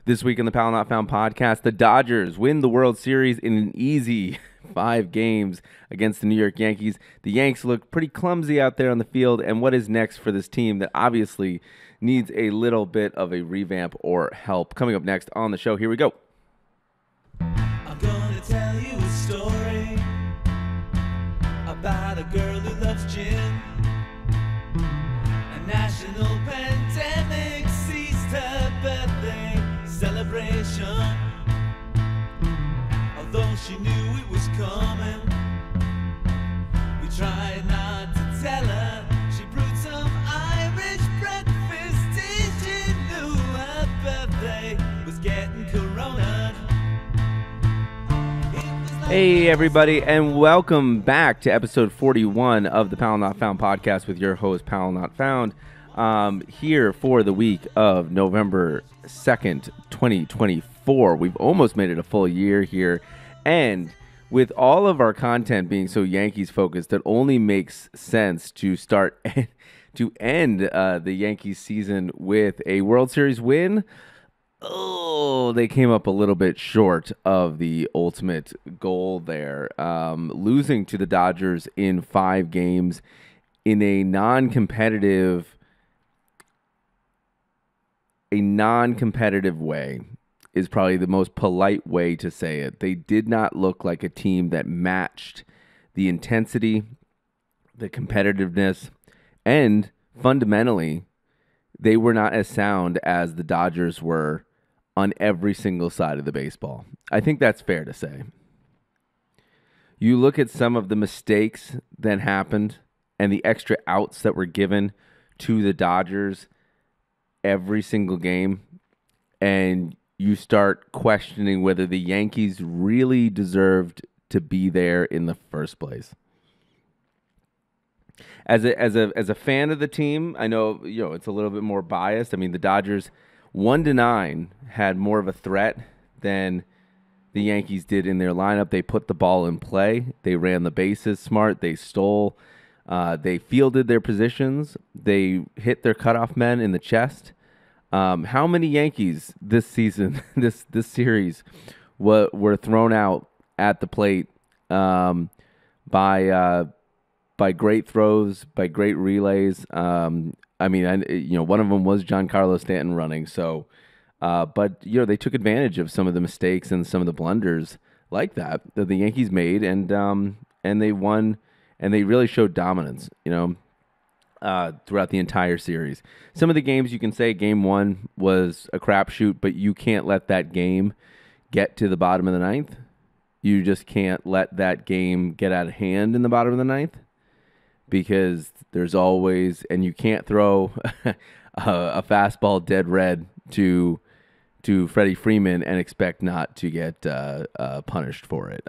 This week on the Powell Not Found podcast, the Dodgers win the World Series in an easy 5 games against the New York Yankees. The Yanks look pretty clumsy out there on the field, and what is next for this team that obviously needs a little bit of a revamp or help? Coming up next on the show, here we go. I'm gonna tell you a story about a girl who loves gin. A national pandemic seized her birthday celebration. Although she knew it was coming, we tried not to tell her. She brewed some Irish breakfast. Did she knew her birthday was getting corona? Hey, everybody, and welcome back to episode 41 of the Powell Not Found podcast with your host, Powell Not Found, here for the week of November 2nd, 2024. We've almost made it a full year here, and with all of our content being so Yankees-focused, it only makes sense to start to end the Yankees season with a World Series win. Oh, they came up a little bit short of the ultimate goal there, losing to the Dodgers in 5 games in a non-competitive way is probably the most polite way to say it. They did not look like a team that matched the intensity, the competitiveness, and fundamentally, they were not as sound as the Dodgers were on every single side of the baseball. I think that's fair to say. You look at some of the mistakes that happened and the extra outs that were given to the Dodgers every single game, and you start questioning whether the Yankees really deserved to be there in the first place. As a fan of the team, I know it's a little bit more biased. I mean, the Dodgers 1-9 had more of a threat than the Yankees did in their lineup. They put the ball in play. They ran the bases smart. They stole. They fielded their positions. They hit their cutoff men in the chest. How many Yankees this season, this series, were thrown out at the plate by great throws, by great relays? One of them was Giancarlo Stanton running. So, but they took advantage of some of the mistakes and some of the blunders like that the Yankees made, and they won, and they really showed dominance. Throughout the entire series. Some of the games you can say Game 1 was a crapshoot, but you can't let that game get to the bottom of the ninth. You just can't let that game get out of hand in the bottom of the ninth, because there's always, and you can't throw a fastball dead red to Freddie Freeman and expect not to get punished for it.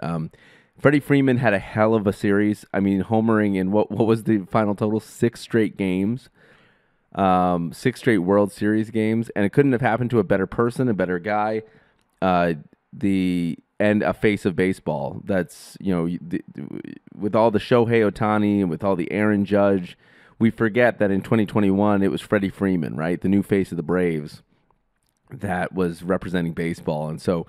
Freddie Freeman had a hell of a series. I mean, homering in what was the final total? 6 straight games, 6 straight World Series games, and it couldn't have happened to a better person, a better guy, and a face of baseball. That's with all the Shohei Ohtani and with all the Aaron Judge, we forget that in 2021 it was Freddie Freeman, right, the new face of the Braves, that was representing baseball, and so.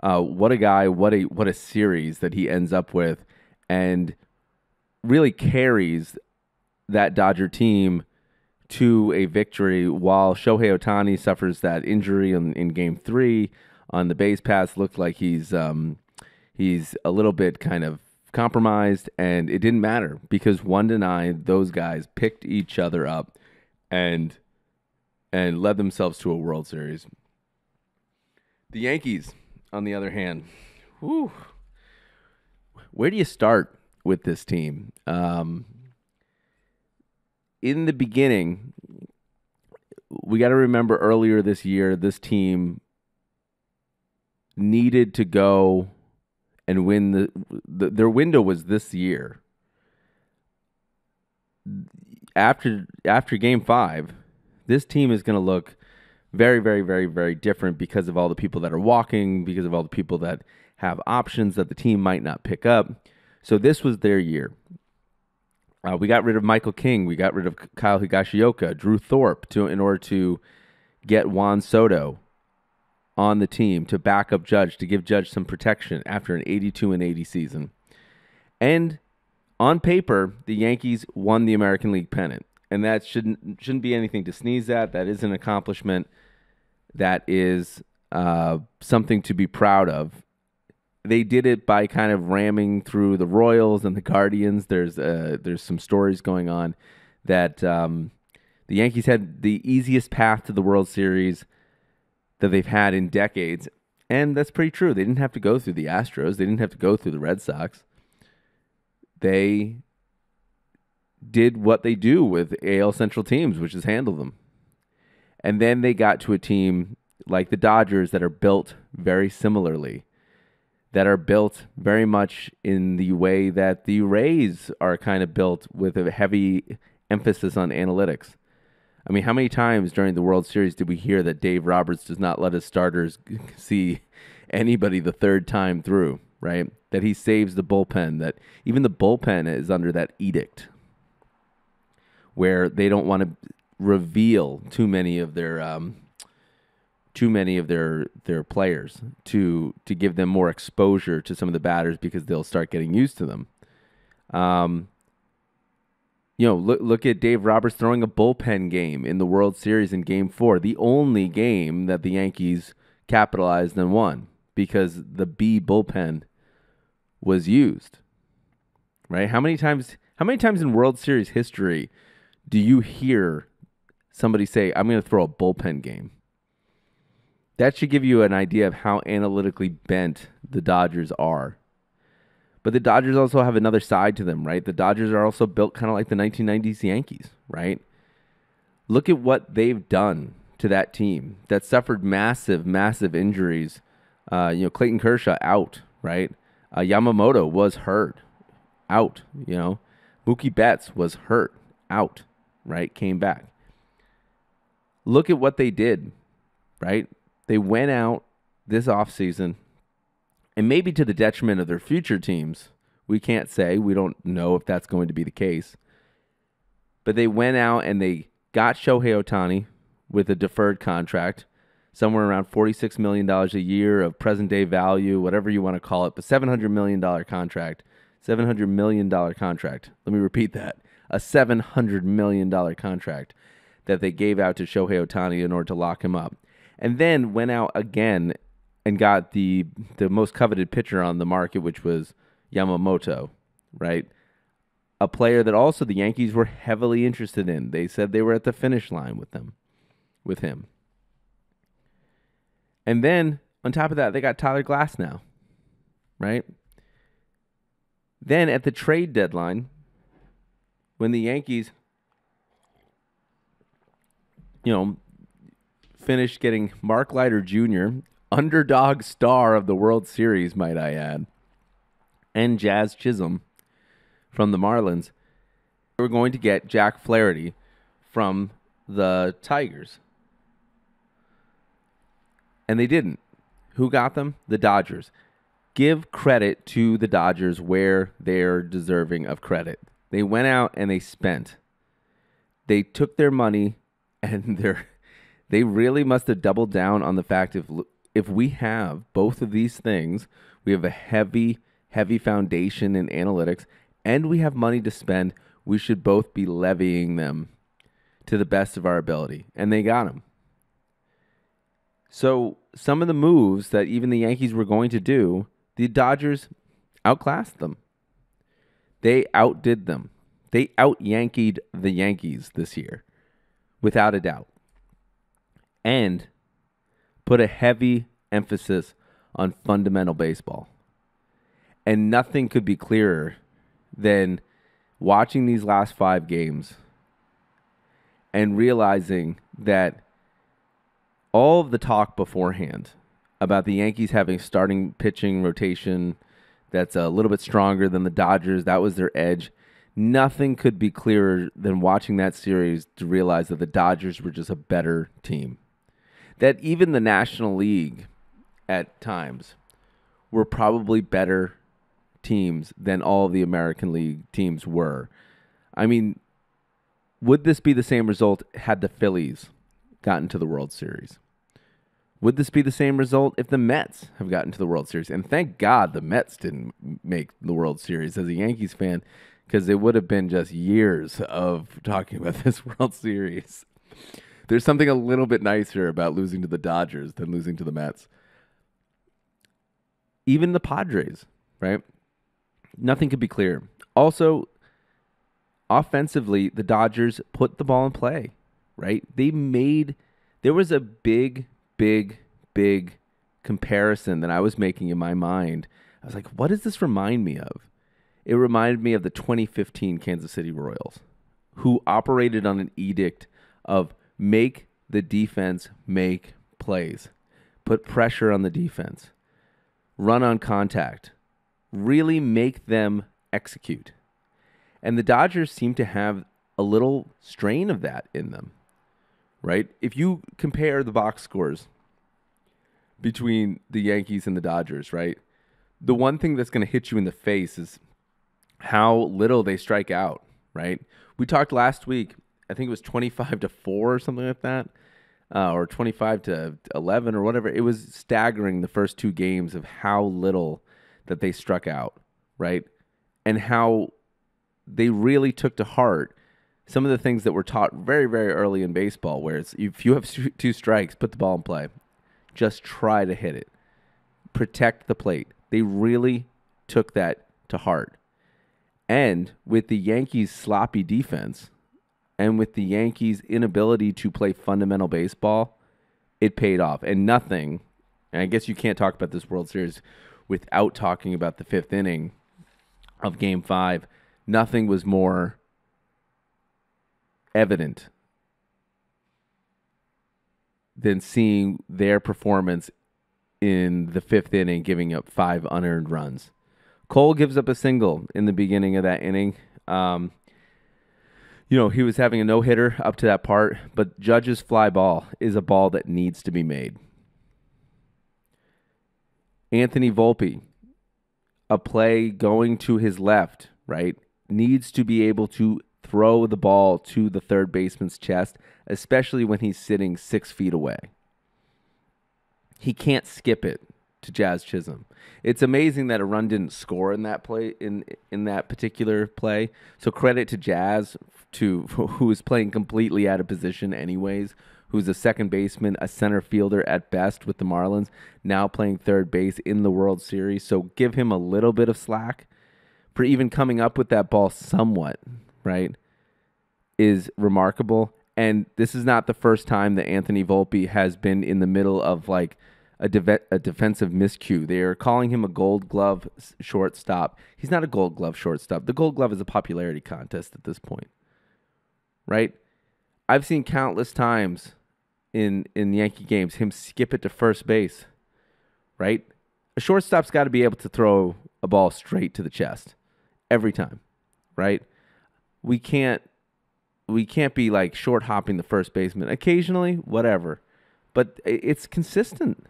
What a guy, what a series that he ends up with, and really carries that Dodger team to a victory while Shohei Ohtani suffers that injury in Game 3 on the base pass. Looked like he's a little bit kind of compromised, and it didn't matter because 1-9, those guys picked each other up and led themselves to a World Series. The Yankees, on the other hand, where do you start with this team? In the beginning, we got to remember earlier this year, this team needed to go and win their window was this year. After Game 5, this team is going to look very, very, very, very different because of all the people that are walking, because of all the people that have options that the team might not pick up. So this was their year. We got rid of Michael King. We got rid of Kyle Higashioka, Drew Thorpe in order to get Juan Soto. on the team to back up Judge, to give Judge some protection after an 82-80 season. And on paper, the Yankees won the American League pennant. And that shouldn't be anything to sneeze at. That is an accomplishment. That is something to be proud of. They did it by kind of ramming through the Royals and the Guardians. There's some stories going on that the Yankees had the easiest path to the World Series that they've had in decades. And that's pretty true. They didn't have to go through the Astros. They didn't have to go through the Red Sox. They did what they do with AL Central teams, which is handle them. And then they got to a team like the Dodgers that are built very similarly, that are built very much in the way that the Rays are kind of built, with a heavy emphasis on analytics. I mean, how many times during the World Series did we hear that Dave Roberts does not let his starters see anybody the third time through, right? That he saves the bullpen, that even the bullpen is under that edict where they don't want to reveal too many of their players to give them more exposure to some of the batters, because they'll start getting used to them. Look at Dave Roberts throwing a bullpen game in the World Series in Game 4, the only game that the Yankees capitalized and won because the B bullpen was used. Right? How many times in World Series history do you hear somebody say, "I'm going to throw a bullpen game"? That should give you an idea of how analytically bent the Dodgers are. But the Dodgers also have another side to them, right? The Dodgers are also built kind of like the 1990s Yankees, right? Look at what they've done to that team that suffered massive, massive injuries. Clayton Kershaw out, right? Yamamoto was hurt, out. Mookie Betts was hurt, out, right? Came back. Look at what they did, right? They went out this offseason, and maybe to the detriment of their future teams. We can't say. We don't know if that's going to be the case. But they went out and they got Shohei Ohtani with a deferred contract, somewhere around $46 million a year of present-day value, whatever you want to call it, but $700 million contract. $700 million contract. Let me repeat that. A $700 million contract that they gave out to Shohei Ohtani in order to lock him up. And then went out again and got the most coveted pitcher on the market, which was Yamamoto, right? A player that also the Yankees were heavily interested in. They said they were at the finish line with him. And then, on top of that, they got Tyler Glasnow, right? Then at the trade deadline, when the Yankees, finished getting Mark Leiter Jr., underdog star of the World Series, might I add, and Jazz Chisholm from the Marlins, they were going to get Jack Flaherty from the Tigers. And they didn't. Who got them? The Dodgers. Give credit to the Dodgers where they're deserving of credit. They went out and they spent. They took their money, and they really must have doubled down on the fact if we have both of these things, we have a heavy, heavy foundation in analytics, and we have money to spend, we should both be levying them to the best of our ability. And they got them. So some of the moves that even the Yankees were going to do, the Dodgers outclassed them. They outdid them. They out-Yankeed the Yankees this year, without a doubt. And put a heavy emphasis on fundamental baseball. And nothing could be clearer than watching these last 5 games and realizing that all of the talk beforehand about the Yankees having starting pitching rotation that's a little bit stronger than the Dodgers, that was their edge. Nothing could be clearer than watching that series to realize that the Dodgers were just a better team. That even the National League at times were probably better teams than all of the American League teams were. I mean, would this be the same result had the Phillies gotten to the World Series? Would this be the same result if the Mets have gotten to the World Series? And thank God the Mets didn't make the World Series as a Yankees fan, because it would have been just years of talking about this World Series. There's something a little bit nicer about losing to the Dodgers than losing to the Mets. Even the Padres, right? Nothing could be clearer. Also, offensively, the Dodgers put the ball in play, right? There was a big comparison that I was making in my mind. I was like, what does this remind me of? It reminded me of the 2015 Kansas City Royals, who operated on an edict of make the defense make plays, put pressure on the defense, run on contact, really make them execute. And the Dodgers seem to have a little strain of that in them, right? If you compare the box scores between the Yankees and the Dodgers, right? The one thing that's going to hit you in the face is how little they strike out, right? We talked last week, I think it was 25-4 or something like that, or 25-11 or whatever. It was staggering the first two games of how little that they struck out, right? And how they really took to heart some of the things that were taught very, very early in baseball, where it's if you have two strikes, put the ball in play. Just try to hit it. Protect the plate. They really took that to heart. And with the Yankees' sloppy defense and with the Yankees' inability to play fundamental baseball, it paid off. And nothing, and I guess you can't talk about this World Series without talking about the fifth inning of Game 5. Nothing was more evident than seeing their performance in the fifth inning, giving up 5 unearned runs. Cole gives up a single in the beginning of that inning. He was having a no-hitter up to that part, but Judge's fly ball is a ball that needs to be made. Anthony Volpe, a play going to his left, right, needs to be able to throw the ball to the third baseman's chest, especially when he's sitting 6 feet away. He can't skip it to Jazz Chisholm. It's amazing that a run didn't score in that play, in that particular play. So credit to Jazz, who is playing completely out of position anyways, who's a second baseman, a center fielder at best with the Marlins, now playing third base in the World Series. So give him a little bit of slack for even coming up with that ball somewhat, right, is remarkable. And this is not the first time that Anthony Volpe has been in the middle of like a defensive miscue. They are calling him a Gold Glove shortstop. He's not a Gold Glove shortstop. The Gold Glove is a popularity contest at this point, right? I've seen countless times in Yankee games him skip it to first base, right? A shortstop's got to be able to throw a ball straight to the chest every time, right? We can't be like short hopping the first baseman occasionally, whatever, but it's consistent.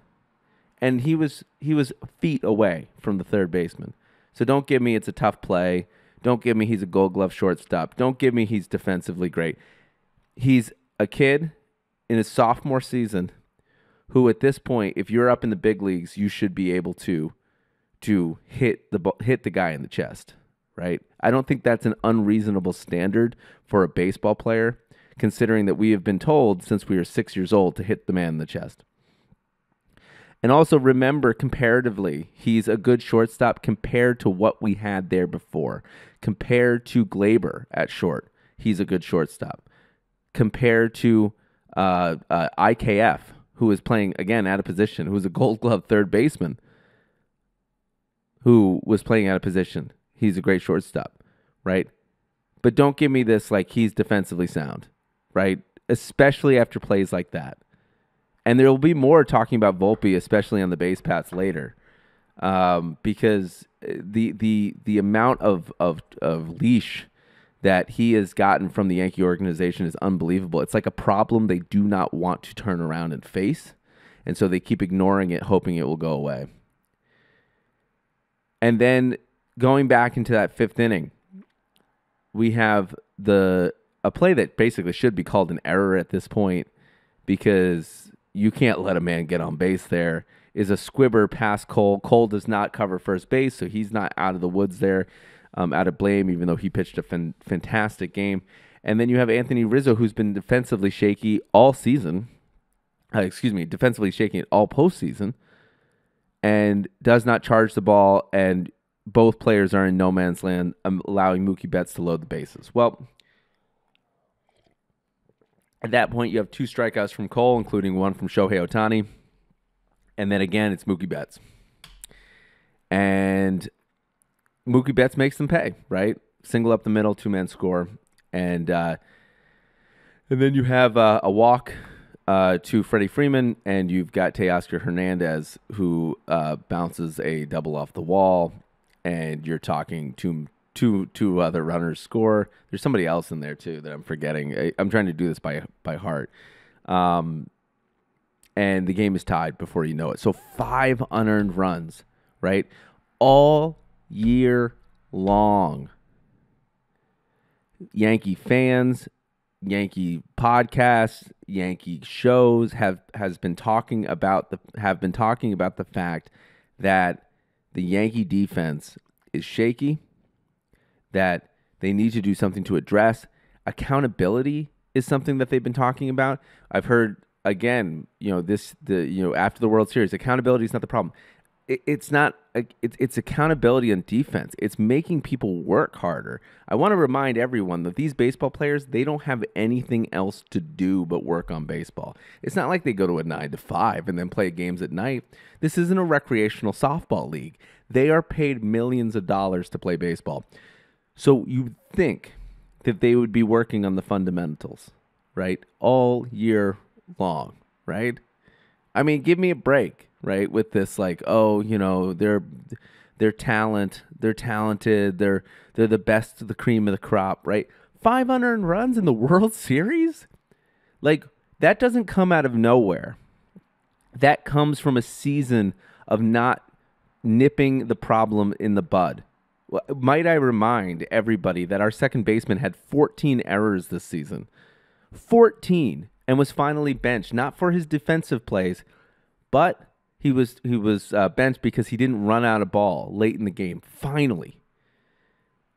And he was feet away from the third baseman. So don't give me it's a tough play. Don't give me he's a Gold Glove shortstop. Don't give me he's defensively great. He's a kid in his sophomore season who at this point, if you're up in the big leagues, you should be able to hit the guy in the chest, right? I don't think that's an unreasonable standard for a baseball player, considering that we have been told since we were 6 years old to hit the man in the chest. And also remember, comparatively, he's a good shortstop compared to what we had there before. Compared to Glaber at short, he's a good shortstop. Compared to IKF, who is playing, again, out of position, who is a Gold Glove third baseman, who was playing out of position. He's a great shortstop, right? But don't give me this like he's defensively sound, right? Especially after plays like that. And there will be more talking about Volpe, especially on the base paths later, because the amount of leash that he has gotten from the Yankee organization is unbelievable. It's like a problem they do not want to turn around and face, and so they keep ignoring it, hoping it will go away. And then going back into that fifth inning, we have a play that basically should be called an error at this point, because you can't let a man get on base there. Is a squibber past Cole. Cole does not cover first base, so he's not out of the woods there, out of blame, even though he pitched a fantastic game. And then you have Anthony Rizzo, who's been defensively shaky all season. Defensively shaky all postseason, and does not charge the ball, and both players are in no man's land, allowing Mookie Betts to load the bases. Well, at that point, you have 2 strikeouts from Cole, including 1 from Shohei Ohtani. And then again, it's Mookie Betts. And Mookie Betts makes them pay, right? Single up the middle, 2-man score. And then you have a walk to Freddie Freeman, and you've got Teoscar Hernandez, who bounces a double off the wall, and you're talking two other runners score. There's somebody else in there too that I'm forgetting. I'm trying to do this by heart. And the game is tied before you know it. So 5 unearned runs, right? All year long. Yankee fans, Yankee podcasts, Yankee shows have been talking about the fact that the Yankee defense is shaky, that they need to do something to address. Accountability is something that they've been talking about. I've heard again, after the World Series, accountability is not the problem. It's not. It's accountability on defense. It's making people work harder. I want to remind everyone that these baseball players, they don't have anything else to do but work on baseball. It's not like they go to a 9 to 5 and then play games at night. This isn't a recreational softball league. They are paid millions of dollars to play baseball. So you think that they would be working on the fundamentals, right, all year long, right? I mean, give me a break, right? With this, like, they're talented, they're the best of the cream of the crop, right? 5 unearned runs in the World Series, like that doesn't come out of nowhere. That comes from a season of not nipping the problem in the bud. Might I remind everybody that our second baseman had 14 errors this season, 14. And was finally benched, not for his defensive plays, but he was benched because he didn't run out a ball late in the game, finally.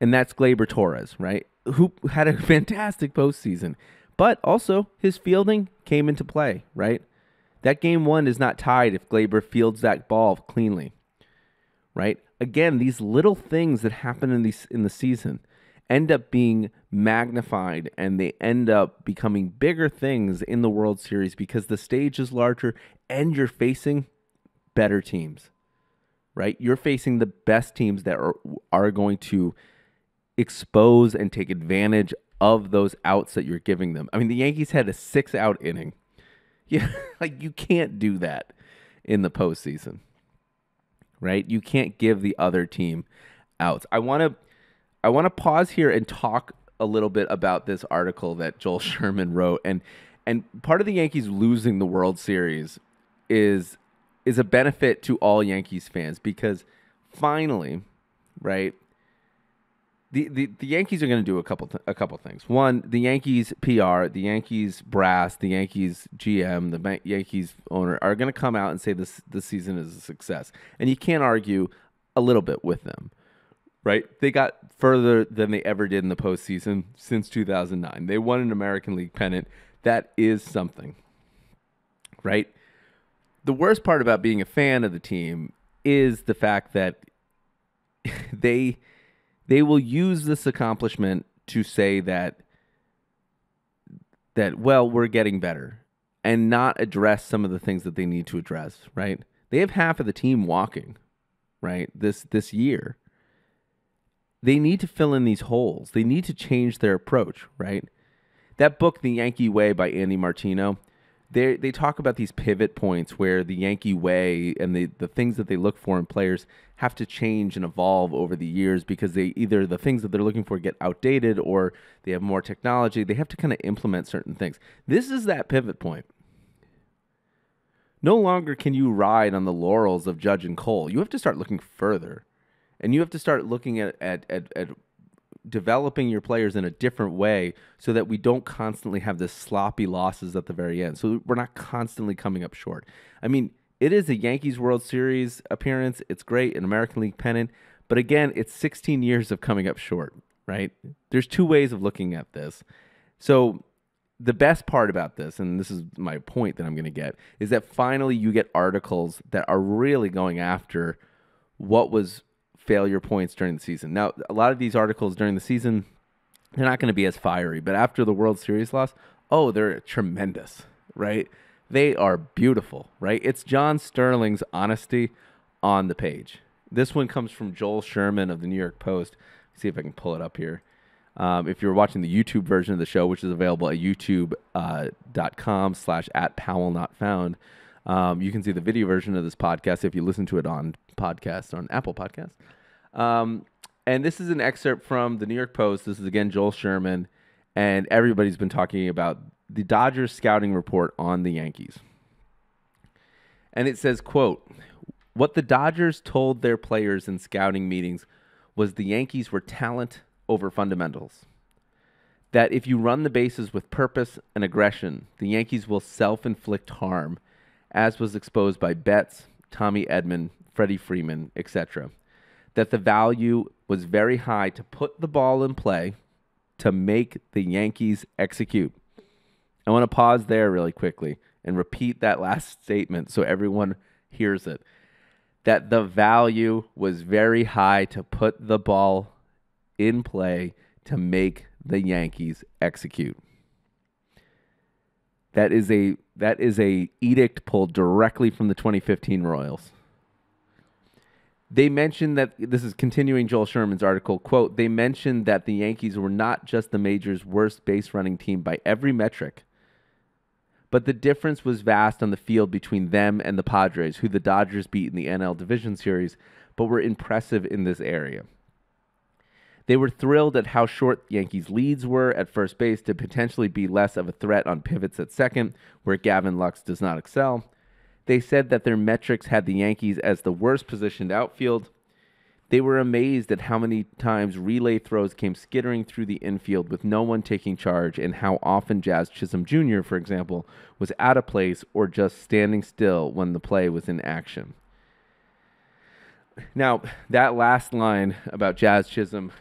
And that's Gleyber Torres, right? Who had a fantastic postseason. But also, his fielding came into play, right? That game 1 is not tied if Gleyber fields that ball cleanly, right? Again, these little things that happen in the season end up being magnified, and they end up becoming bigger things in the World Series because the stage is larger and you're facing better teams, right? You're facing the best teams that are going to expose and take advantage of those outs that you're giving them. I mean, the Yankees had a 6-out inning. Yeah, like you can't do that in the postseason, right? You can't give the other team outs. I want to pause here and talk a little bit about this article that Joel Sherman wrote. And part of the Yankees losing the World Series is a benefit to all Yankees fans because finally, right, the Yankees are going to do a couple things. One, the Yankees PR, the Yankees brass, the Yankees GM, the Yankees owner are going to come out and say this season is a success. And you can't argue a little bit with them. Right? They got further than they ever did in the postseason since 2009. They won an American League pennant. That is something. Right? The worst part about being a fan of the team is the fact that they will use this accomplishment to say that well, we're getting better and not address some of the things that they need to address, right? They have half of the team walking, right? This year. They need to fill in these holes. They need to change their approach, right? That book, The Yankee Way by Andy Martino, they talk about these pivot points where the Yankee way and the things that they look for in players have to change and evolve over the years because either the things that they're looking for get outdated or they have more technology. They have to kind of implement certain things. This is that pivot point. No longer can you ride on the laurels of Judge and Cole. You have to start looking further. And you have to start looking at developing your players in a different way so that we don't constantly have this sloppy losses at the very end. So we're not constantly coming up short. I mean, it is a Yankees World Series appearance. It's great, an American League pennant. But again, it's 16 years of coming up short, right? There's two ways of looking at this. So the best part about this, and this is my point that I'm going to get, is that finally you get articles that are really going after what was failure points during the season. Now, a lot of these articles during the season, they're not going to be as fiery, but after the World Series loss, oh, they're tremendous, right? They are beautiful, right? It's John Sterling's honesty on the page. This one comes from Joel Sherman of the New York Post. Let's see if I can pull it up here. If you're watching the YouTube version of the show, which is available at youtube.com/@PowellNotFound, you can see the video version of this podcast if you listen to it on Apple Podcasts. And this is an excerpt from the New York Post. This is, again, Joel Sherman, and everybody's been talking about the Dodgers scouting report on the Yankees. And it says, quote, "What the Dodgers told their players in scouting meetings was the Yankees were talent over fundamentals. That if you run the bases with purpose and aggression, the Yankees will self-inflict harm, as was exposed by Betts, Tommy Edman, Freddie Freeman, etc. That the value was very high to put the ball in play to make the Yankees execute." I want to pause there really quickly and repeat that last statement so everyone hears it. That the value was very high to put the ball in play to make the Yankees execute. That is a edict pulled directly from the 2015 Royals. They mentioned that, this is continuing Joel Sherman's article, quote, "They mentioned that the Yankees were not just the major's worst base running team by every metric, but the difference was vast on the field between them and the Padres, who the Dodgers beat in the NL Division Series, but were impressive in this area. They were thrilled at how short Yankees' leads were at first base to potentially be less of a threat on pivots at second, where Gavin Lux does not excel. They said that their metrics had the Yankees as the worst positioned outfield. They were amazed at how many times relay throws came skittering through the infield with no one taking charge, and how often Jazz Chisholm Jr., for example, was out of place or just standing still when the play was in action." Now, that last line about Jazz Chisholm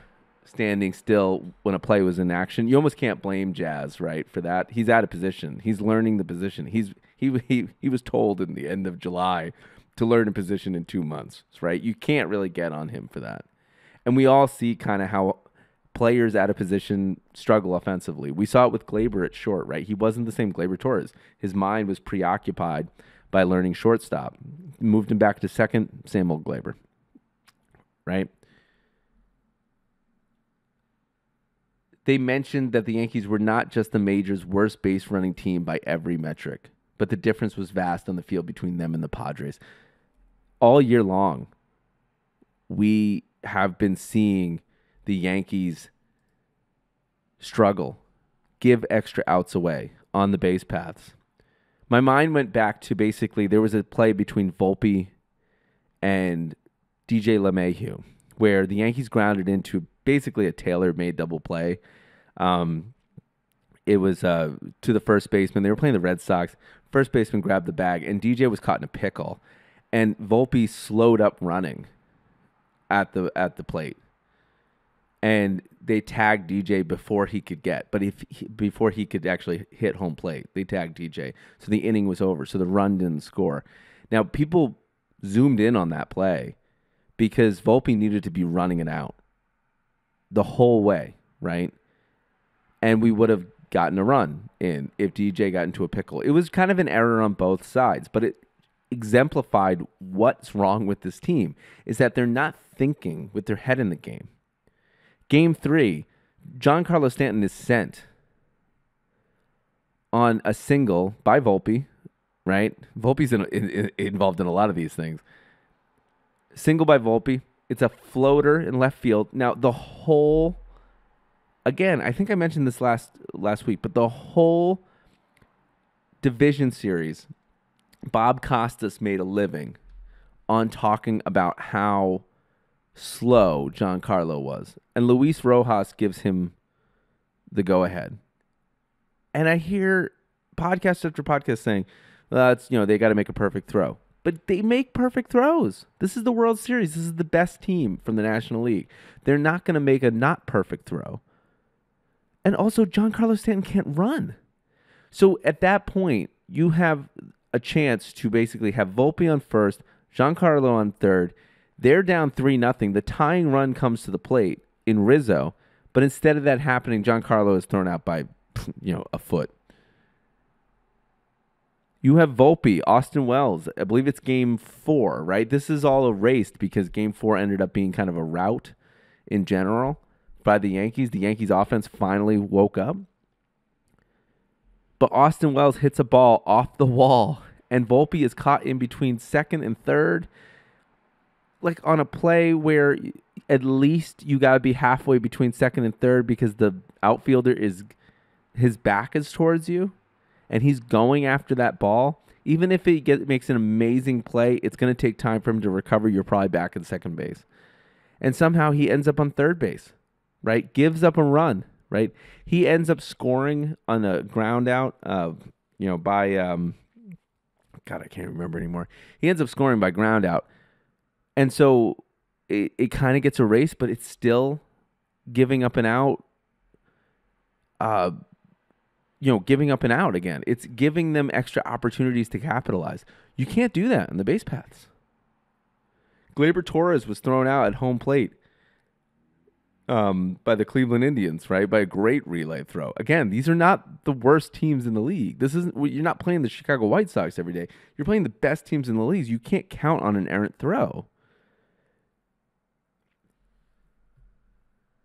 standing still when a play was in action, you almost can't blame Jazz, right, for that. He's out of position. He's learning the position. He was told in the end of July to learn a position in 2 months, right? You can't really get on him for that. And we all see kind of how players out of position struggle offensively. We saw it with Glaber at short, right? He wasn't the same Glaber Torres. His mind was preoccupied by learning shortstop. Moved him back to second, same old Glaber, right? They mentioned that the Yankees were not just the major's worst base running team by every metric, but the difference was vast on the field between them and the Padres. All year long, we have been seeing the Yankees struggle, give extra outs away on the base paths. My mind went back to basically there was a play between Volpe and DJ LeMahieu where the Yankees grounded into basically a tailor-made double play. It was to the first baseman. They were playing the Red Sox. First baseman grabbed the bag, and DJ was caught in a pickle. And Volpe slowed up running at the plate. And they tagged DJ before he could before he could actually hit home plate. They tagged DJ. So the inning was over. So the run didn't score. Now, people zoomed in on that play because Volpe needed to be running it out the whole way, right? And we would have gotten a run in if DJ got into a pickle. It was kind of an error on both sides, but it exemplified what's wrong with this team is that they're not thinking with their head in the game. Game 3, Giancarlo Stanton is sent on a single by Volpe, right? Volpe's involved in a lot of these things. Single by Volpe. It's a floater in left field. Now, the whole, again, I think I mentioned this last week, but the whole division series, Bob Costas made a living on talking about how slow Giancarlo was. And Luis Rojas gives him the go-ahead. And I hear podcast after podcast saying, well, it's, they got to make a perfect throw. But they make perfect throws. This is the World Series. This is the best team from the National League. They're not going to make a not perfect throw. And also, Giancarlo Stanton can't run. So at that point, you have a chance to basically have Volpe on first, Giancarlo on third. They're down 3-0. The tying run comes to the plate in Rizzo. But instead of that happening, Giancarlo is thrown out by, a foot. You have Volpe, Austin Wells. I believe it's game 4, right? This is all erased because game 4 ended up being kind of a rout in general by the Yankees. The Yankees offense finally woke up. But Austin Wells hits a ball off the wall, and Volpe is caught in between second and third, like on a play where at least you got to be halfway between second and third because the outfielder his back is towards you. And he's going after that ball. Even if he makes an amazing play, it's going to take time for him to recover. You're probably back at second base. And somehow he ends up on third base, right? Gives up a run, right? He ends up scoring on a ground out, by, God, I can't remember anymore. He ends up scoring by ground out. And so it kind of gets erased, but it's still giving up an out. Giving up and out again. It's giving them extra opportunities to capitalize. You can't do that in the base paths. Gleyber Torres was thrown out at home plate by the Cleveland Indians, right? By a great relay throw. Again, these are not the worst teams in the league. You're not playing the Chicago White Sox every day. You're playing the best teams in the league. You can't count on an errant throw.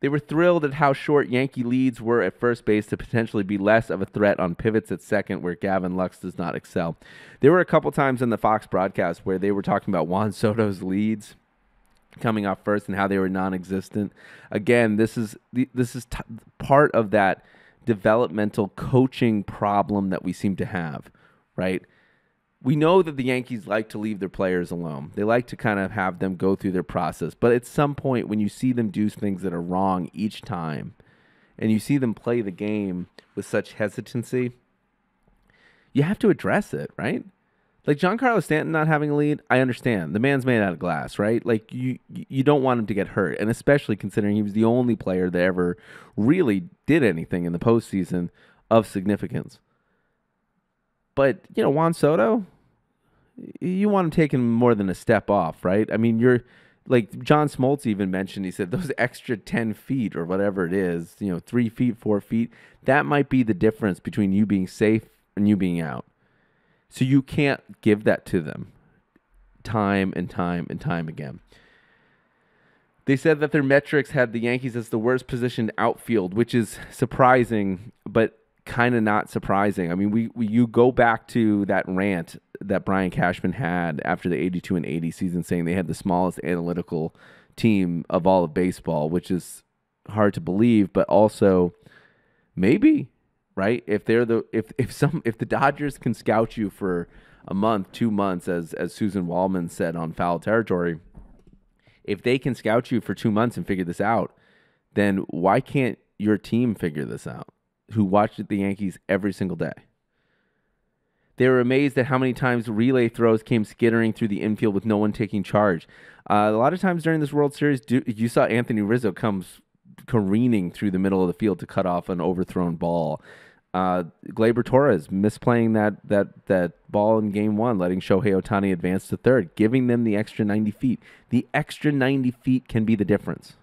They were thrilled at how short Yankee leads were at first base to potentially be less of a threat on pivots at second where Gavin Lux does not excel. There were a couple times in the Fox broadcast where they were talking about Juan Soto's leads coming off first and how they were non-existent. Again, this is part of that developmental coaching problem that we seem to have, right? We know that the Yankees like to leave their players alone. They like to kind of have them go through their process. But at some point, when you see them do things that are wrong each time, and you see them play the game with such hesitancy, you have to address it, right? Like Giancarlo Stanton not having a lead, I understand. The man's made out of glass, right? Like you don't want him to get hurt, and especially considering he was the only player that ever really did anything in the postseason of significance. But, Juan Soto, you want him taking more than a step off, right? I mean, you're like John Smoltz even mentioned, he said those extra 10 feet or whatever it is, 3 feet, 4 feet, that might be the difference between you being safe and you being out. So you can't give that to them time and time and time again. They said that their metrics had the Yankees as the worst positioned outfield, which is surprising, but kind of not surprising. I mean, you go back to that rant that Brian Cashman had after the 82 and 80 season saying they had the smallest analytical team of all of baseball, which is hard to believe, but also maybe, right? If the Dodgers can scout you for a month, 2 months, as Susan Wallman said on Foul Territory, if they can scout you for 2 months and figure this out, then why can't your team figure this out? Who watched the Yankees every single day. They were amazed at how many times relay throws came skittering through the infield with no one taking charge. A lot of times during this World Series, you saw Anthony Rizzo comes careening through the middle of the field to cut off an overthrown ball. Gleyber Torres misplaying that ball in Game 1, letting Shohei Ohtani advance to third, giving them the extra 90 feet. The extra 90 feet can be the difference.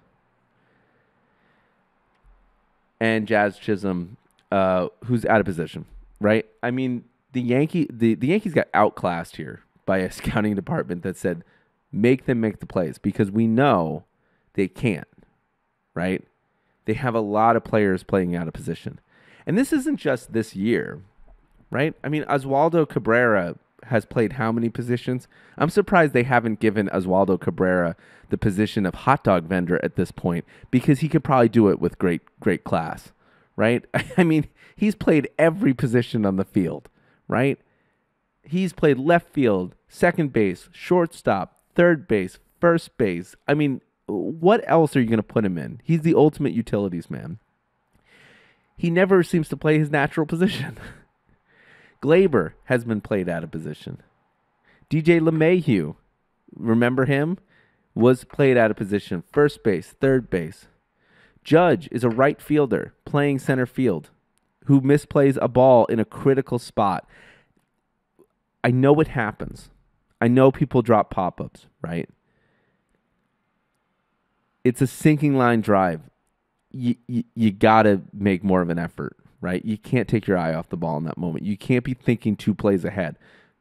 And Jazz Chisholm, who's out of position, right? I mean, the Yankees got outclassed here by a scouting department that said, make them make the plays, because we know they can't, right? They have a lot of players playing out of position. And this isn't just this year, right? I mean, Oswaldo Cabrera has played how many positions? I'm surprised they haven't given Oswaldo Cabrera the position of hot dog vendor at this point, because he could probably do it with great class, right? I mean, he's played every position on the field, right? He's played left field, second base, shortstop, third base, first base. I mean, what else are you going to put him in? He's the ultimate utilities man. He never seems to play his natural position. Glaber has been played out of position. DJ LeMahieu, remember him? Was played out of position. First base, third base. Judge is a right fielder playing center field who misplays a ball in a critical spot. I know it happens. I know people drop pop-ups, right? It's a sinking line drive. You got to make more of an effort, right? You can't take your eye off the ball in that moment. You can't be thinking 2 plays ahead.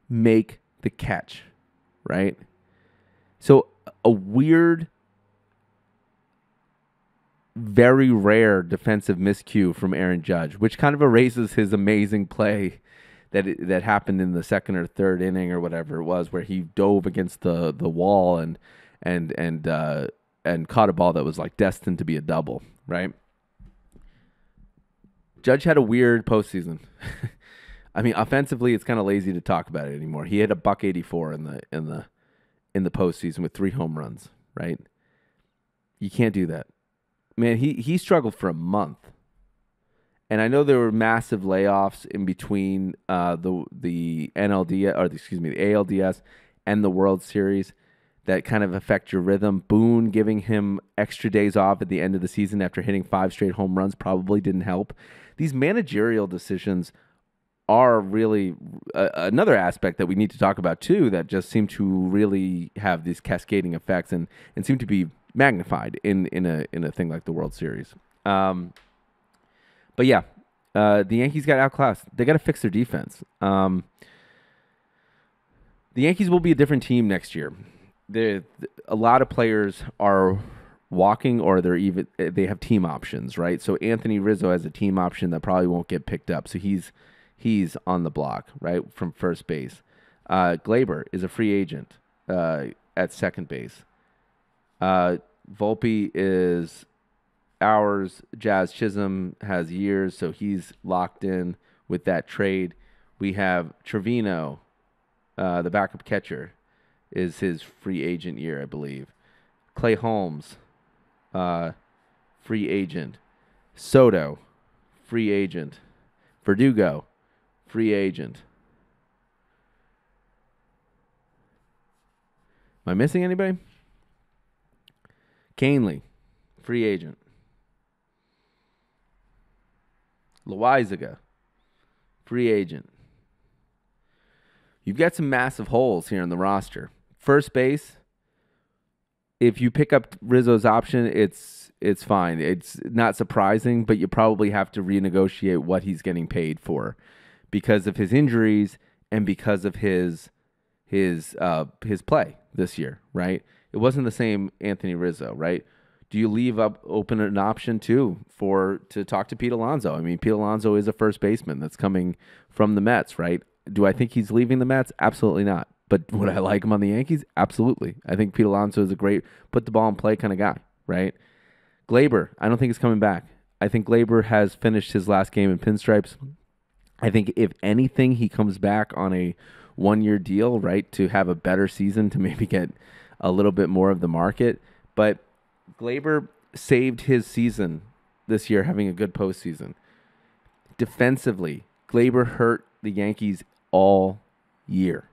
Make the catch, right? So a weird, very rare defensive miscue from Aaron Judge, which kind of erases his amazing play that happened in the second or third inning or whatever it was, where he dove against the wall and caught a ball that was like destined to be a double, right? Judge had a weird postseason. I mean, offensively, it's kind of lazy to talk about it anymore. He hit a .184 in the postseason with 3 home runs, right? You can't do that. Man, he struggled for a month. And I know there were massive layoffs in between the NLD, or excuse me, the ALDS and the World Series that kind of affect your rhythm. Boone giving him extra days off at the end of the season after hitting 5 straight home runs probably didn't help. These managerial decisions are really another aspect that we need to talk about too, that just seem to really have these cascading effects and seem to be magnified in a thing like the World Series. But yeah, the Yankees got outclassed. They got to fix their defense. The Yankees will be a different team next year. A lot of players are walking, or they have team options, right? So Anthony Rizzo has a team option that probably won't get picked up. So he's on the block, right, from first base. Glaber is a free agent at second base. Volpe is ours. Jazz Chisholm has years, so he's locked in with that trade. We have Trevino, the backup catcher, is his free agent year, I believe. Clay Holmes, free agent. Soto, free agent. Verdugo, free agent. Am I missing anybody? Canely, free agent. Loizaga, free agent. You've got some massive holes here in the roster. First base, if you pick up Rizzo's option, it's fine. It's not surprising, but you probably have to renegotiate what he's getting paid for because of his injuries and because of his play this year, right? It wasn't the same Anthony Rizzo, right? Do you leave open an option too to talk to Pete Alonso? I mean, Pete Alonso is a first baseman that's coming from the Mets, right? Do I think he's leaving the Mets? Absolutely not. But would I like him on the Yankees? Absolutely. I think Pete Alonso is a great put the ball in play kind of guy, right? Glaber, I don't think he's coming back. I think Glaber has finished his last game in pinstripes. I think if anything, he comes back on a 1-year deal, right, to have a better season, to maybe get a little bit more of the market. But Glaber saved his season this year having a good postseason. Defensively, Glaber hurt the Yankees all year.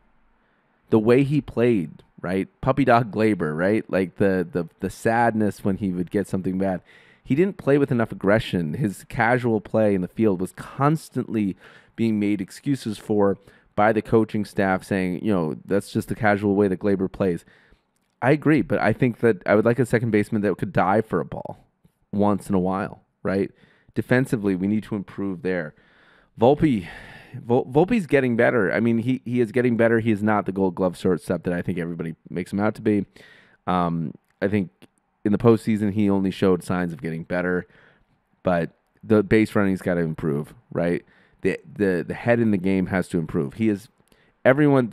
The way he played, right? Puppy dog Glaber, right? Like the sadness when he would get something bad. He didn't play with enough aggression. His casual play in the field was constantly being made excuses for by the coaching staff, saying, that's just the casual way that Glaber plays. I agree, but I think that I would like a second baseman that could dive for a ball once in a while, right? Defensively, we need to improve there. Volpe's getting better. I mean, he is getting better. He is not the Gold Glove shortstop that I think everybody makes him out to be. I think in the postseason he only showed signs of getting better, but the base running's got to improve, right? The head in the game has to improve. He is everyone.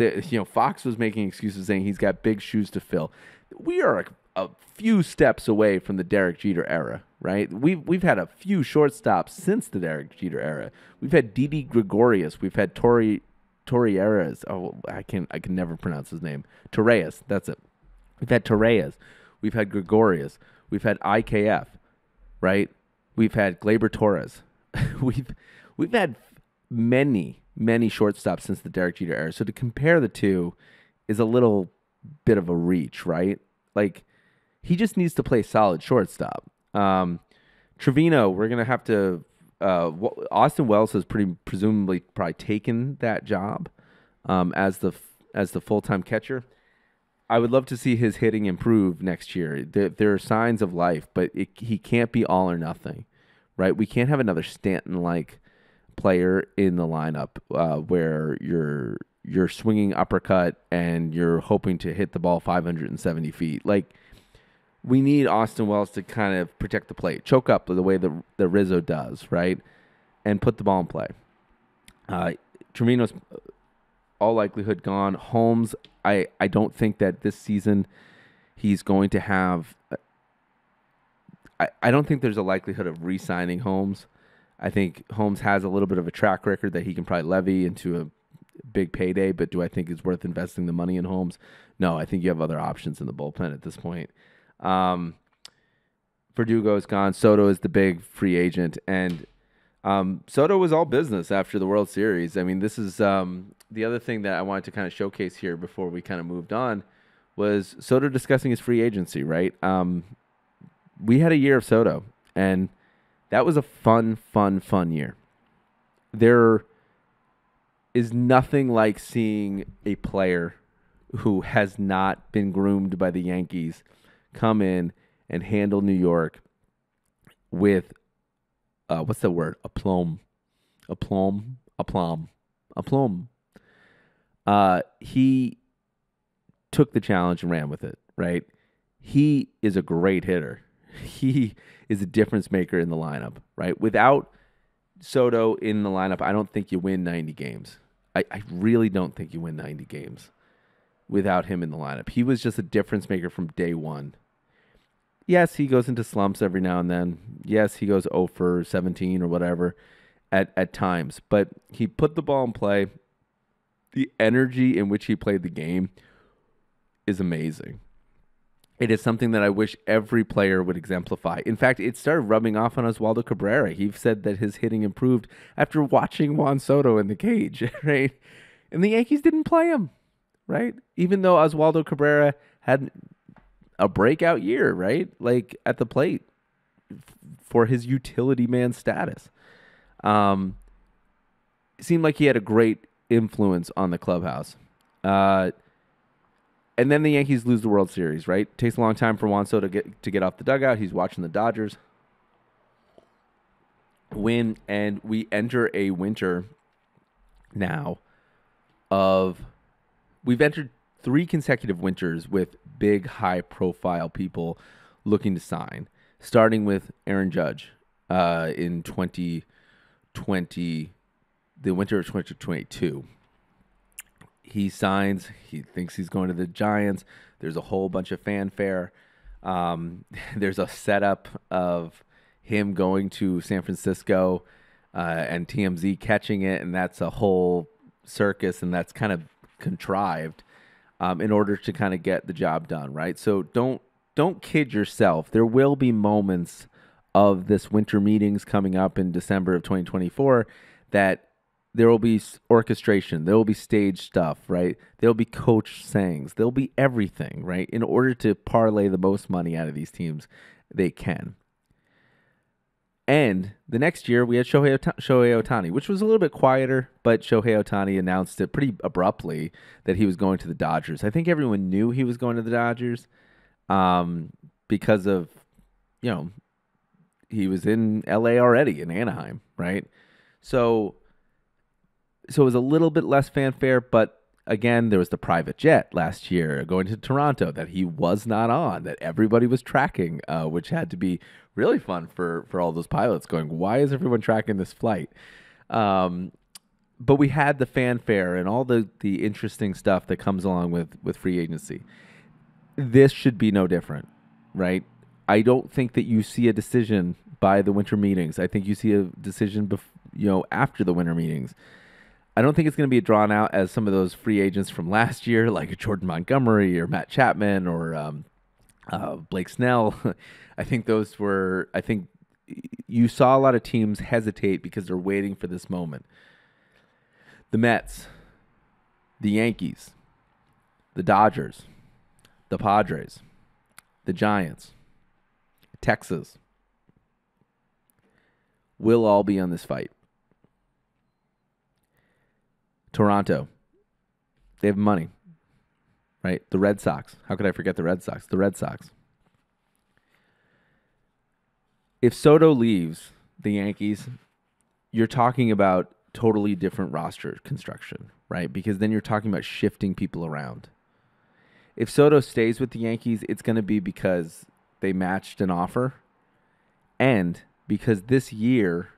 Fox was making excuses saying he's got big shoes to fill. We are a few steps away from the Derek Jeter era, right? We've had a few shortstops since the Derek Jeter era. We've had Didi Gregorius. We've had Torreira. Oh, I can never pronounce his name. Torreyes. That's it. We've had Torreyes. We've had Gregorius. We've had IKF, right? We've had Gleyber Torres. we've we've had many shortstops since the Derek Jeter era. So to compare the two is a little bit of a reach, right? Like he just needs to play solid shortstop. Trevino, we're gonna have to. Austin Wells has presumably probably taken that job as the full time catcher. I would love to see his hitting improve next year. There are signs of life, but he can't be all or nothing, right? We can't have another Stanton like player in the lineup where you're swinging uppercut and you're hoping to hit the ball 570 feet. Like we need Austin Wells to kind of protect the plate, choke up the way the Rizzo does, right, and put the ball in play. Trevino's all likelihood gone. Holmes, I don't think that this season he's going to have. I don't think there's a likelihood of re-signing Holmes. I think Holmes has a little bit of a track record that he can probably levy into a big payday, but do I think it's worth investing the money in Holmes? No, I think you have other options in the bullpen at this point. Verdugo is gone. Soto is the big free agent, and Soto was all business after the World Series. I mean, this is the other thing that I wanted to kind of showcase here before we kind of moved on was Soto discussing his free agency, right? We had a year of Soto, and that was a fun year. There is nothing like seeing a player who has not been groomed by the Yankees come in and handle New York with what's the word? Aplomb. He took the challenge and ran with it, right? He is a great hitter. He is a difference maker in the lineup, right? Without Soto in the lineup, I don't think you win 90 games. I really don't think you win 90 games without him in the lineup. He was just a difference maker from day one. Yes, he goes into slumps every now and then. Yes, he goes 0 for 17 or whatever at times. But he put the ball in play. The energy in which he played the game is amazing. It is something that I wish every player would exemplify. In fact, it started rubbing off on Oswaldo Cabrera. He said that his hitting improved after watching Juan Soto in the cage, right? And the Yankees didn't play him, right? Even though Oswaldo Cabrera had a breakout year, right? Like at the plate for his utility man status. It seemed like he had a great influence on the clubhouse. And then the Yankees lose the World Series, right? Takes a long time for Juan Soto to get off the dugout. He's watching the Dodgers win, and we enter a winter now we've entered 3 consecutive winters with big, high-profile people looking to sign, starting with Aaron Judge in 2020, the winter of 2022. He signs. He thinks he's going to the Giants. There's a whole bunch of fanfare. There's a setup of him going to San Francisco and TMZ catching it, and that's a whole circus, and that's kind of contrived in order to kind of get the job done, right? So don't kid yourself. There will be moments of this winter meetings coming up in December of 2024 that there will be orchestration. There will be stage stuff, right? There will be coach sayings. There will be everything, right? In order to parlay the most money out of these teams, they can. And the next year, we had Shohei Ohtani, which was a little bit quieter, but Shohei Ohtani announced it pretty abruptly that he was going to the Dodgers. I think everyone knew he was going to the Dodgers because of, he was in LA already, in Anaheim, right? So it was a little bit less fanfare, but again, there was the private jet last year going to Toronto that he was not on, that everybody was tracking, which had to be really fun for all those pilots going, why is everyone tracking this flight? But we had the fanfare and all the interesting stuff that comes along with free agency. This should be no different, right? I don't think that you see a decision by the winter meetings. I think you see a decision after the winter meetings. I don't think it's going to be drawn out as some of those free agents from last year, like Jordan Montgomery or Matt Chapman or Blake Snell. I think those were. I think you saw a lot of teams hesitate because they're waiting for this moment. The Mets, the Yankees, the Dodgers, the Padres, the Giants, Texas will all be on this fight. Toronto, they have money, right? The Red Sox. How could I forget the Red Sox? The Red Sox. If Soto leaves the Yankees, you're talking about totally different roster construction, right? Because then you're talking about shifting people around. If Soto stays with the Yankees, it's going to be because they matched an offer and because this year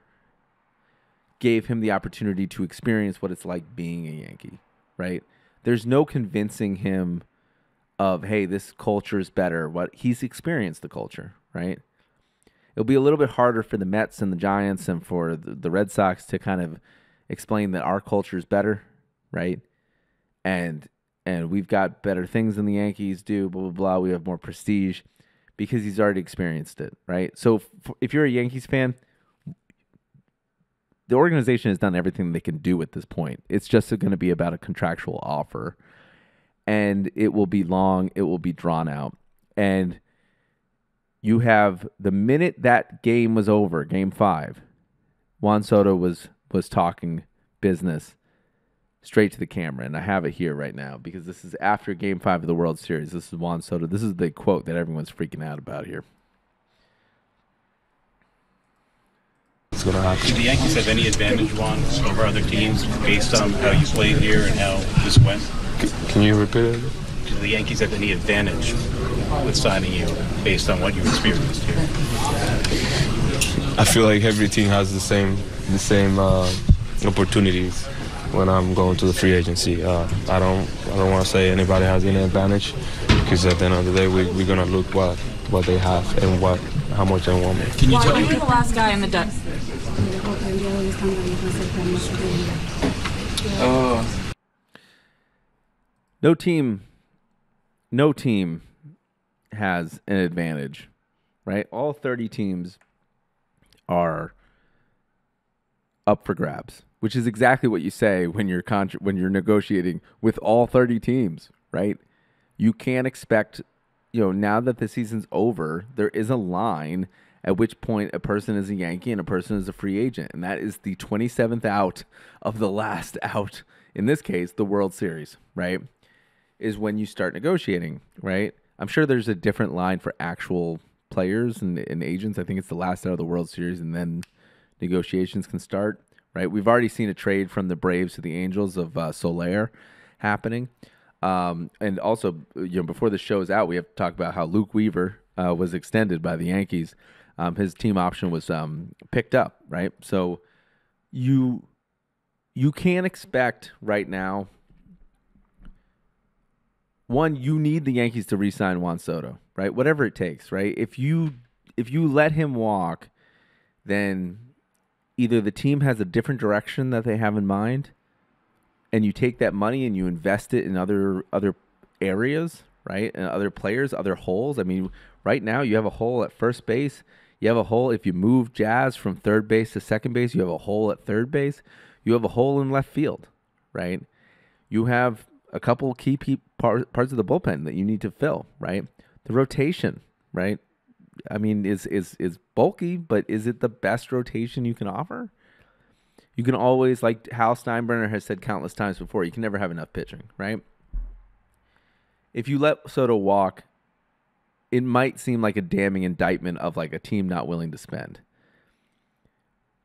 gave him the opportunity to experience what it's like being a Yankee, right? There's no convincing him of, hey, this culture is better. What he's experienced the culture, right? It'll be a little bit harder for the Mets and the Giants and for the Red Sox to kind of explain that our culture is better, right? And we've got better things than the Yankees do, blah, blah, blah. We have more prestige because he's already experienced it, right? So if you're a Yankees fan, the organization has done everything they can do at this point. It's just going to be about a contractual offer, and it will be long. It will be drawn out. And you have the minute that game was over, Game 5, Juan Soto was talking business straight to the camera, and I have it here right now because this is after Game 5 of the World Series. This is Juan Soto. This is the quote that everyone's freaking out about here. It's going to happen. Do the Yankees have any advantage, Juan, over other teams based on how you played here and how this went? Can you repeat it? Do the Yankees have any advantage with signing you based on what you experienced here? I feel like every team has the same opportunities when I'm going to the free agency. I don't want to say anybody has any advantage because at the end of the day we're gonna look what they have and how much they want me. Can you tell me? You're the last guy in the deck. No team has an advantage, right? All 30 teams are up for grabs, which is exactly what you say when you're negotiating with all 30 teams, right? You can't expect, now that the season's over, there is a line at which point a person is a Yankee and a person is a free agent, and that is the 27th out of the last out. In this case, the World Series, right, is when you start negotiating, right? I'm sure there's a different line for actual players and agents. I think it's the last out of the World Series, and then negotiations can start, right? We've already seen a trade from the Braves to the Angels of Soler happening. And also, before the show is out, we have to talk about how Luke Weaver was extended by the Yankees. His team option was picked up, right? So you can't expect right now. One, you need the Yankees to re-sign Juan Soto, right? Whatever it takes, right? If you let him walk, then either the team has a different direction that they have in mind, and you take that money and you invest it in other areas, right? And other players, other holes. I mean, right now you have a hole at first base. You have a hole if you move Jazz from third base to second base. You have a hole at third base. You have a hole in left field, right? You have a couple key parts of the bullpen that you need to fill, right? The rotation, right? I mean, is bulky, but is it the best rotation you can offer? You can always, like Hal Steinbrenner has said countless times before, you can never have enough pitching, right? If you let Soto walk, it might seem like a damning indictment of like a team not willing to spend.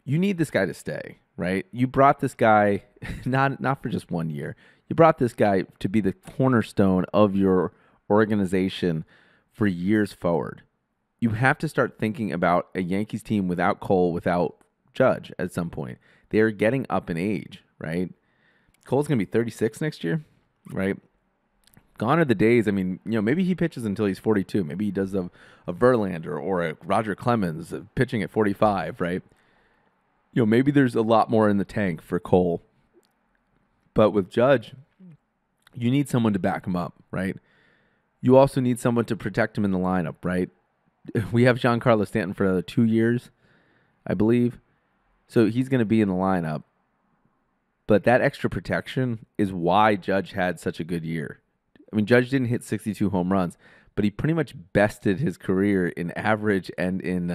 You need this guy to stay, right? You brought this guy not for just 1 year. You brought this guy to be the cornerstone of your organization for years forward. You have to start thinking about a Yankees team without Cole, without Judge at some point. They are getting up in age, right? Cole's going to be 36 next year, right? Gone are the days. I mean, maybe he pitches until he's 42. Maybe he does a Verlander or a Roger Clemens pitching at 45, right? Maybe there's a lot more in the tank for Cole. But with Judge, you need someone to back him up, right? You also need someone to protect him in the lineup, right? We have Giancarlo Stanton for another 2 years, I believe. So he's going to be in the lineup. But that extra protection is why Judge had such a good year. I mean, Judge didn't hit 62 home runs, but he pretty much bested his career in average and in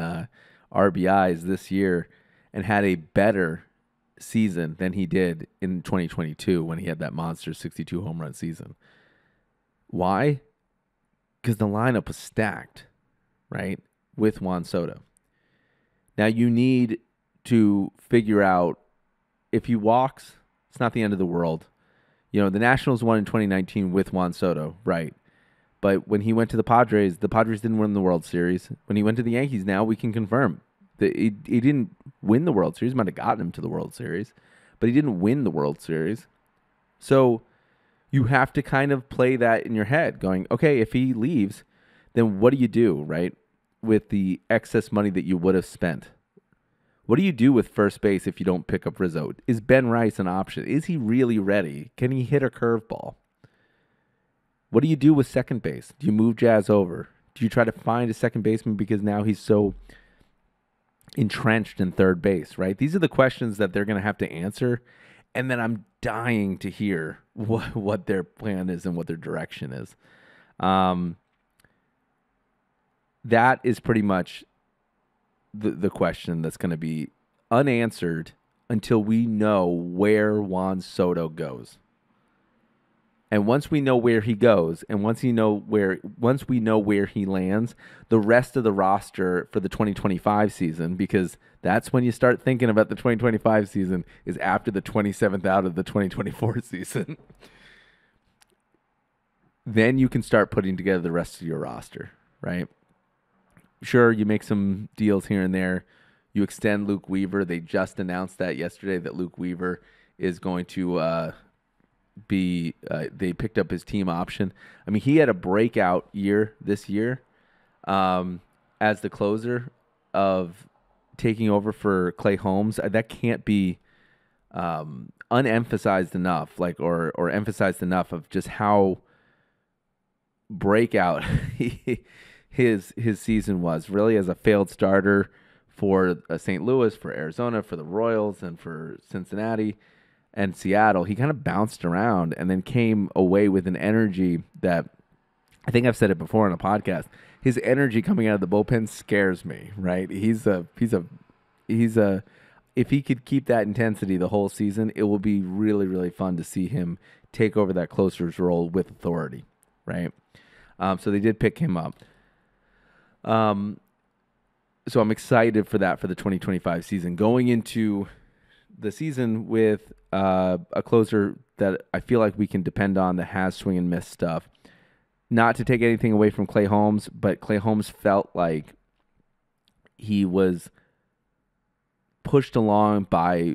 RBIs this year and had a better season than he did in 2022 when he had that monster 62 home run season. Why? Because the lineup was stacked, right, with Juan Soto. Now you need to figure out if he walks, it's not the end of the world. You know, the Nationals won in 2019 with Juan Soto, right? But when he went to the Padres didn't win the World Series. When he went to the Yankees, now we can confirm that he didn't win the World Series. Might have gotten him to the World Series, but he didn't win the World Series. So you have to kind of play that in your head, going, okay, if he leaves, then what do you do, right, with the excess money that you would have spent? What do you do with first base if you don't pick up Rizzo? Is Ben Rice an option? Is he really ready? Can he hit a curveball? What do you do with second base? Do you move Jazz over? Do you try to find a second baseman because now he's so entrenched in third base, right? These are the questions that they're going to have to answer. And then I'm dying to hear what their plan is and what their direction is. That is pretty much the question that's going to be unanswered until we know where Juan Soto goes. And once we know where he goes, and once we know where he lands, the rest of the roster for the 2025 season, because that's when you start thinking about the 2025 season, is after the 27th out of the 2024 season. Then you can start putting together the rest of your roster, right? Sure, you make some deals here and there. You extend Luke Weaver. They just announced that yesterday that Luke Weaver is going to they picked up his team option. I mean, he had a breakout year this year as the closer of taking over for Clay Holmes. That can't be unemphasized enough, or emphasized enough of just how breakout his season was. Really, as a failed starter for St. Louis, for Arizona, for the Royals, and for Cincinnati and Seattle, he kind of bounced around and then came away with an energy that, I think I've said it before on a podcast, his energy coming out of the bullpen scares me, right? If he could keep that intensity the whole season, it will be really, really fun to see him take over that closer's role with authority, right? So they did pick him up. So I'm excited for that for the 2025 season. Going into the season with a closer that I feel like we can depend on that has swing and miss stuff. Not to take anything away from Clay Holmes, but Clay Holmes felt like he was pushed along by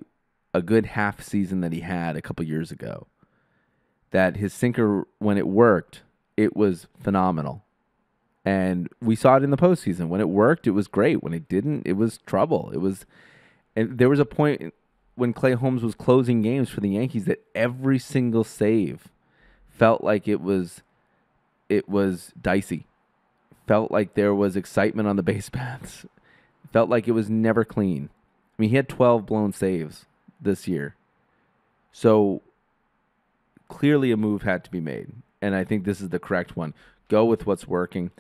a good half season that he had a couple years ago. That his sinker, when it worked, it was phenomenal. And we saw it in the postseason. When it worked, it was great. When it didn't, it was trouble. And there was a point when Clay Holmes was closing games for the Yankees that every single save felt like it was dicey. Felt like there was excitement on the base paths. Felt like it was never clean. I mean, he had 12 blown saves this year. So clearly a move had to be made. And I think this is the correct one. Go with what's working.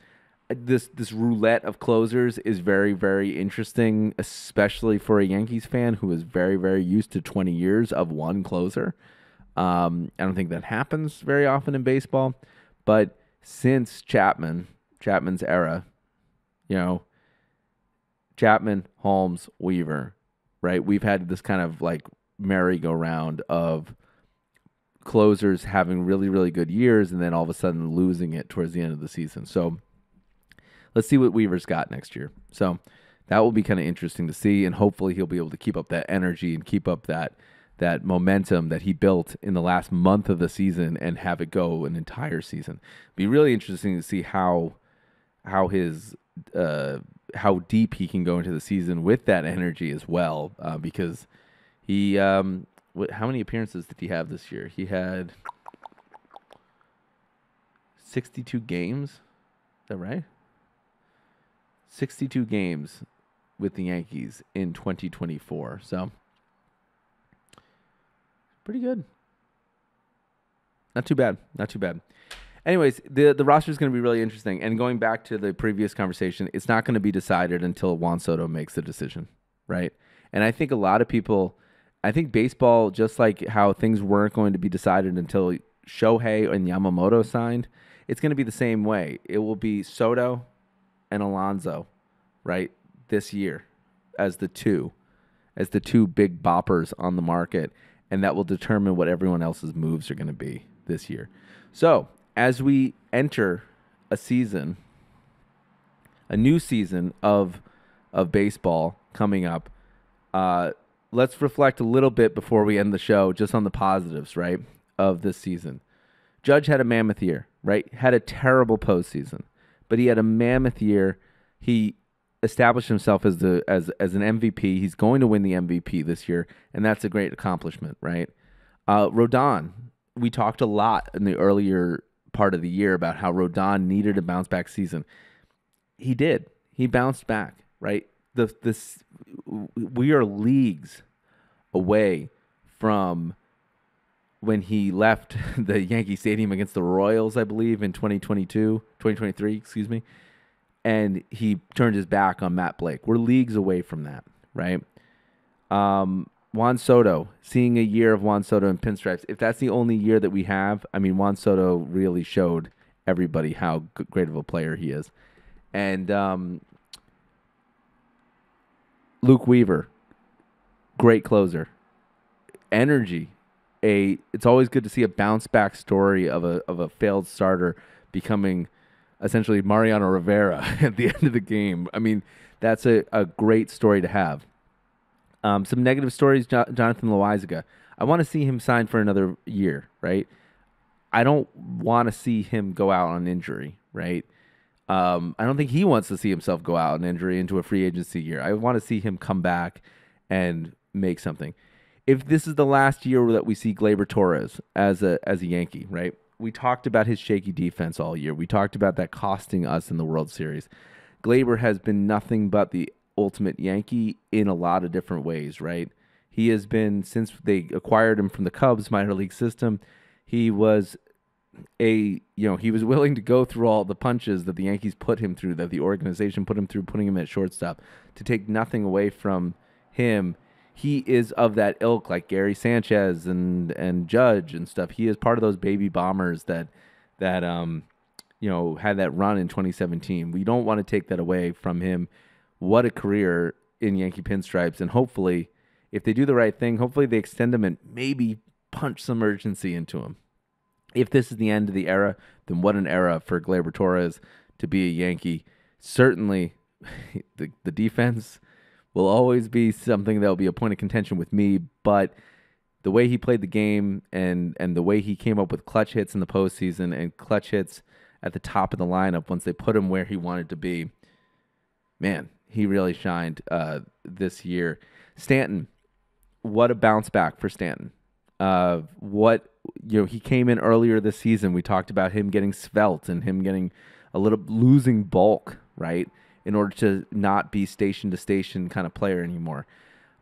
This roulette of closers is very, very interesting, especially for a Yankees fan who is very, very used to 20 years of one closer. I don't think that happens very often in baseball. But since Chapman's era, Chapman, Holmes, Weaver, right? We've had this kind of like merry-go-round of closers having really, really good years and then all of a sudden losing it towards the end of the season. So let's see what Weaver's got next year. So that will be kind of interesting to see, and hopefully he'll be able to keep up that energy and keep up that momentum that he built in the last month of the season and have it go an entire season. Be really interesting to see how deep he can go into the season with that energy as well, because he how many appearances did he have this year? He had 62 games. Is that right? 62 games with the Yankees in 2024. So, pretty good. Not too bad. Not too bad. Anyways, the roster is going to be really interesting. And going back to the previous conversation, it's not going to be decided until Juan Soto makes the decision, right? And I think a lot of people, I think baseball, just like how things weren't going to be decided until Shohei and Yamamoto signed, it's going to be the same way. It will be Soto and Alonso, right, this year as the two big boppers on the market, and that will determine what everyone else's moves are going to be this year. So, as we enter a new season of baseball coming up, let's reflect a little bit before we end the show just on the positives, right, of this season. Judge had a mammoth year, right? Had a terrible postseason, but he had a mammoth year. He established himself as an MVP. He's going to win the MVP this year, and that's a great accomplishment, right? Rodon, we talked a lot in the earlier part of the year about how Rodon needed a bounce back season. He did. He bounced back, right? We are leagues away from when he left the Yankee Stadium against the Royals, I believe, in 2023, excuse me, and he turned his back on Matt Blake. We're leagues away from that, right? Juan Soto, seeing a year of Juan Soto in pinstripes, if that's the only year that we have, I mean, Juan Soto really showed everybody how great of a player he is. And Luke Weaver, great closer. Energy. It's always good to see a bounce back story of a failed starter becoming essentially Mariano Rivera at the end of the game. I mean, that's a great story to have. Some negative stories, Jonathan Loaizaga. I want to see him sign for another year, right? I don't want to see him go out on injury, right? I don't think he wants to see himself go out on injury into a free agency year. I want to see him come back and make something. If this is the last year that we see Gleyber Torres as a Yankee, right? We talked about his shaky defense all year. We talked about that costing us in the World Series. Gleyber has been nothing but the ultimate Yankee in a lot of different ways, right? He has been, since they acquired him from the Cubs minor league system, he was he was willing to go through all the punches that the Yankees put him through, that the organization put him through, putting him at shortstop, to take nothing away from him. He is of that ilk, like Gary Sanchez and Judge and stuff. He is part of those baby bombers that had that run in 2017. We don't want to take that away from him. What a career in Yankee pinstripes. And hopefully, if they do the right thing, hopefully they extend him and maybe punch some urgency into him. If this is the end of the era, then what an era for Gleyber Torres to be a Yankee. Certainly, the defense will always be something that will be a point of contention with me, but the way he played the game and the way he came up with clutch hits in the postseason and clutch hits at the top of the lineup once they put him where he wanted to be, man, he really shined this year. Stanton, what a bounce back for Stanton. He came in earlier this season. We talked about him getting svelte and him getting losing bulk, right, in order to not be station to station kind of player anymore.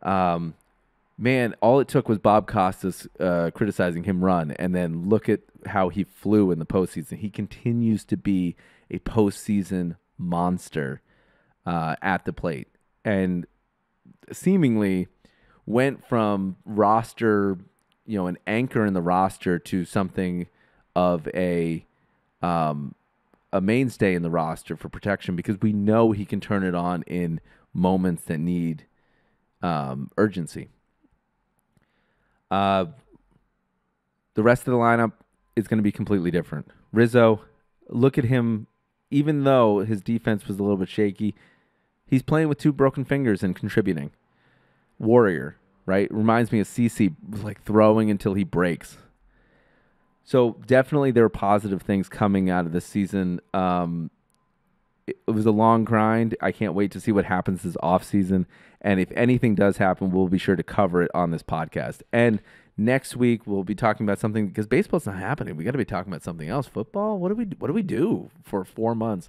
Man, all it took was Bob Costas criticizing him run, and then look at how he flew in the postseason. He continues to be a postseason monster at the plate, and seemingly went from roster, an anchor in the roster, to something of a mainstay in the roster for protection, because we know he can turn it on in moments that need urgency. The rest of the lineup is going to be completely different. Rizzo, look at him. Even though his defense was a little bit shaky, he's playing with two broken fingers and contributing. Warrior, right? Reminds me of CeCe, like throwing until he breaks. So definitely there are positive things coming out of this season. It was a long grind. I can't wait to see what happens this offseason. And if anything does happen, we'll be sure to cover it on this podcast. And Next week we'll be talking about something because baseball's not happening. We got to be talking about something else. Football. What do we do for 4 months?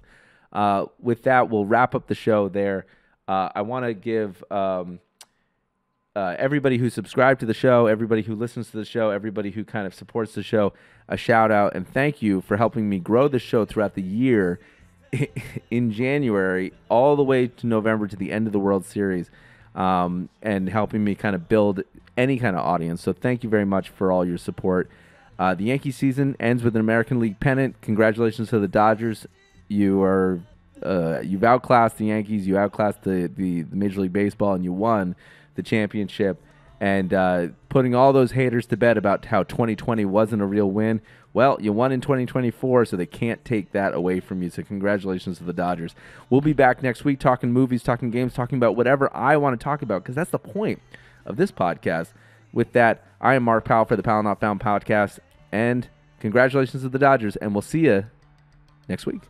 With that, we'll wrap up the show there. I want to give everybody who subscribed to the show, everybody who listens to the show, everybody who kind of supports the show, a shout out and thank you for helping me grow the show throughout the year in January all the way to November to the end of the World Series, and helping me kind of build any kind of audience. So thank you very much for all your support. The Yankee season ends with an American League pennant. Congratulations to the Dodgers. You've outclassed the Yankees. You outclassed the Major League Baseball, and you won the championship. And putting all those haters to bed about how 2020 wasn't a real win. Well, you won in 2024, so they can't take that away from you. So congratulations to the Dodgers. We'll be back next week talking movies, talking games, talking about whatever I want to talk about, because that's the point of this podcast. With that, I am Mark Powell for the Powell Not Found podcast, and congratulations to the Dodgers, and we'll see you next week.